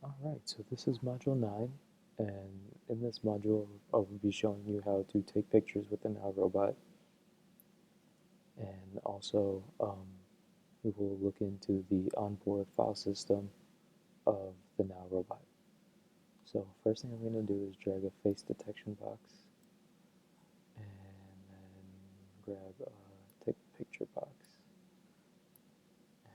Alright, so this is module 9, and in this module I'll be showing you how to take pictures with the Now Robot, and also we will look into the onboard file system of the Now Robot. So first thing I'm going to do is drag a face detection box, and then grab a take picture box, and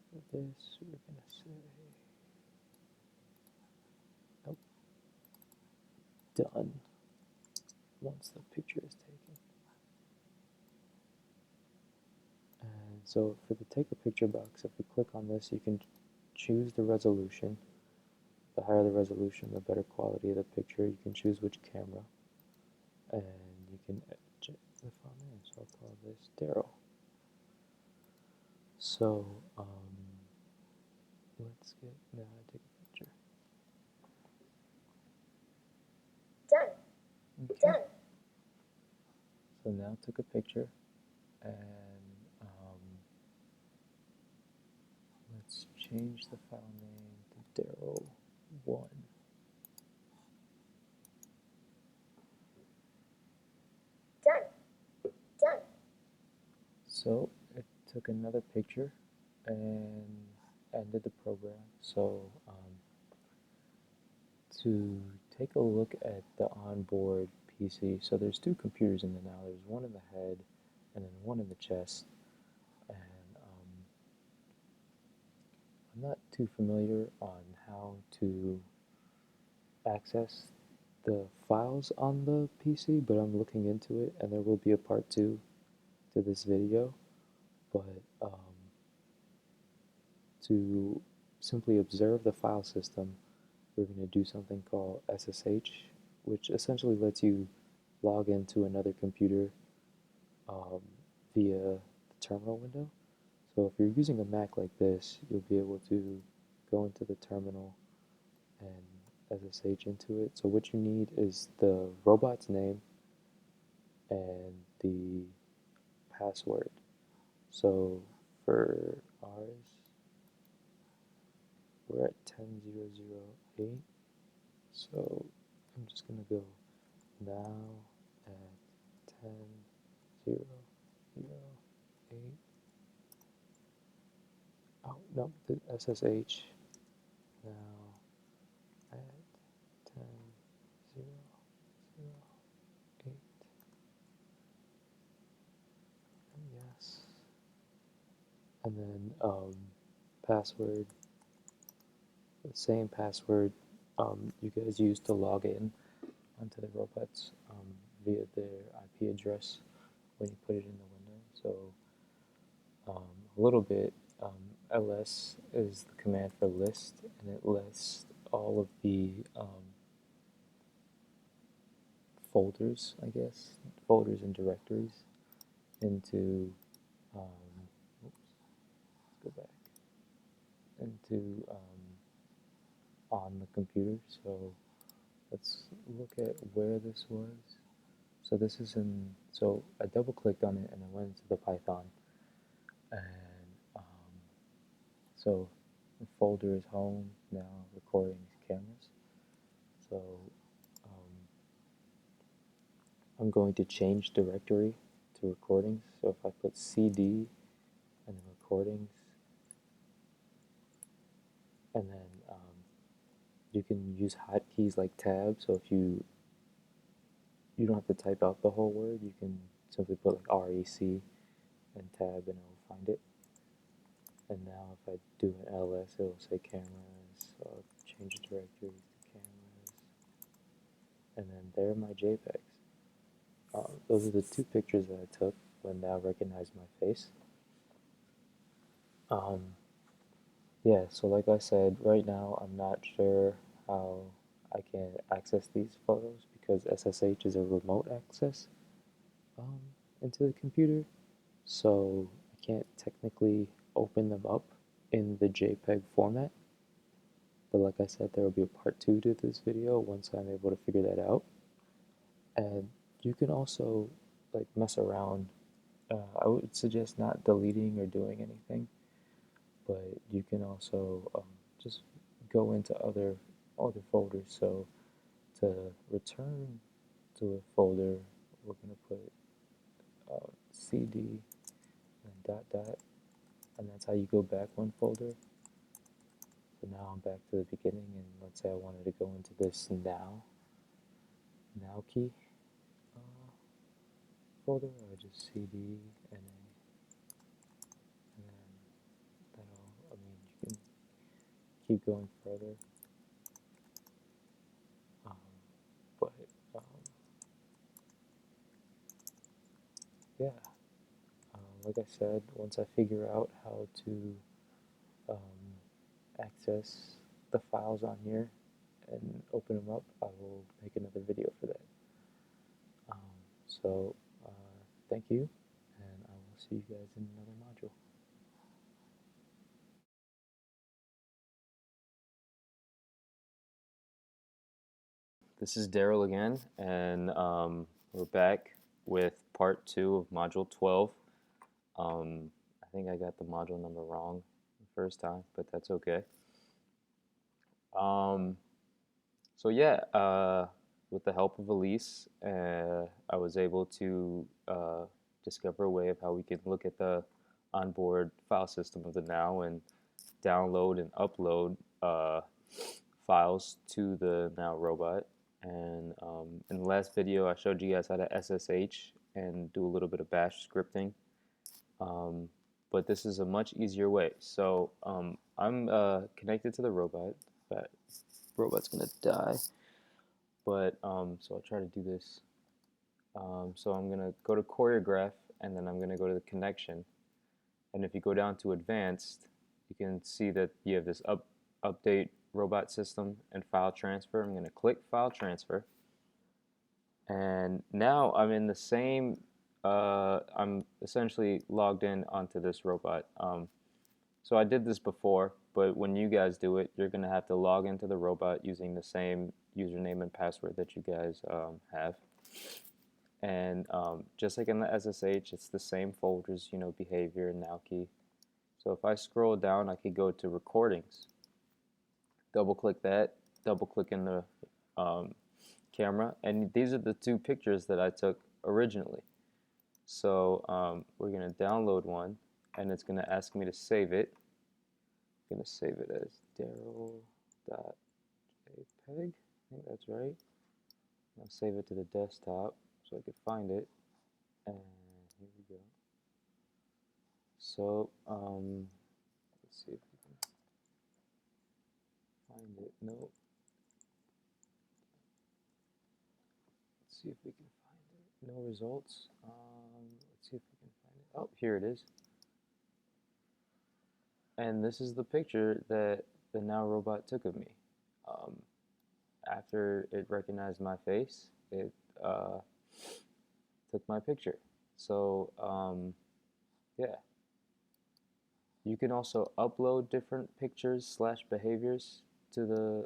for this we're going to say done once the picture is taken. And so for the take a picture box, if we click on this, you can choose the resolution. The higher the resolution, the better quality of the picture. You can choose which camera, and you can edit the file name. So I'll call this Daryl. So let's get now take a picture. Done. Okay. Done. So now took a picture, and let's change the file name to Daryl1. Done. Done. So it took another picture and ended the program. So to take a look at the onboard PC, so there's two computers in there now. There's one in the head and then one in the chest. And I'm not too familiar on how to access the files on the PC, but I'm looking into it, and there will be a part 2 to this video. But to simply observe the file system, we're going to do something called SSH, which essentially lets you log into another computer via the terminal window. So if you're using a Mac like this, you'll be able to go into the terminal and SSH into it. So what you need is the robot's name and the password. So for ours, we're at 10.0.0.8. So I'm just going to go now at 10.0.0.8. Oh, no, the SSH now at 10.0.0.8. And yes. And then password, the same password you guys use to log in onto the robots via their IP address when you put it in the window. So a little bit, ls is the command for list, and it lists all of the folders, I guess, folders and directories into, oops, let's go back, into on the computer. So let's look at where this was. So this is in, so I double clicked on it and I went into the Python, and so the folder is home, now recordings, cameras. So I'm going to change directory to recordings. So if I put CD and then recordings, and then you can use hotkeys like tab. So if you don't have to type out the whole word, you can simply put like REC and tab, and it will find it. And now if I do an ls, it will say cameras. So I'll change the directory to cameras, and then there are my JPEGs. Those are the two pictures that I took when Now recognized my face. Yeah, so like I said, right now I'm not sure how I can access these photos because SSH is a remote access into the computer, so I can't technically open them up in the JPEG format. But like I said, there will be a part 2 to this video once I'm able to figure that out. And you can also like mess around I would suggest not deleting or doing anything, but you can also just go into other folders. So to return to a folder, we're going to put CD and dot dot, and that's how you go back one folder. So now I'm back to the beginning, and let's say I wanted to go into this now key folder. I would just CD and then that'll. I mean, you can keep going further, um, but um, yeah. Like I said, once I figure out how to access the files on here and open them up, I will make another video for that. Um, so, uh, thank you, and I will see you guys in another module. This is Daryl again, and we're back with part 2 of module 12. I think I got the module number wrong the first time, but that's okay. Um, So yeah, with the help of Elise, I was able to discover a way of how we could look at the onboard file system of the Now and download and upload files to the Now robot. And in the last video, I showed you guys how to SSH and do a little bit of bash scripting. Um, but this is a much easier way. So I'm connected to the robot. That robot's gonna die. But so I'll try to do this. So I'm gonna go to Choregraphe, and then I'm gonna go to the connection. And if you go down to advanced, you can see that you have this update robot system and file transfer. I'm gonna click file transfer, and now I'm in the same. I'm essentially logged in onto this robot. So I did this before, but when you guys do it, you're gonna have to log into the robot using the same username and password that you guys have. And just like in the SSH, it's the same folders, you know, behavior and now key. So if I scroll down, I could go to recordings, double click that, double click in the camera, and these are the two pictures that I took originally. So we're going to download one, and it's going to ask me to save it. I'm going to save it as Daryl.jpg. I think that's right. I'll save it to the desktop so I could find it. And here we go. So, let's see if we can find it. No. Let's see if we can find it. No results. Let's see if we can find it. Oh, here it is. And this is the picture that the Now robot took of me. Um, After it recognized my face, it took my picture. So, yeah. You can also upload different pictures slash behaviors to the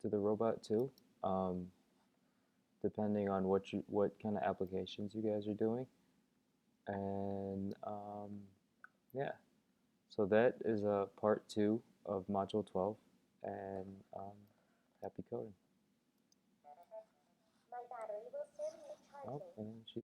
robot too, depending on what kind of applications you guys are doing. And yeah, so that is part 2 of module 12, and happy coding. My battery will soon be Oh, charging. and she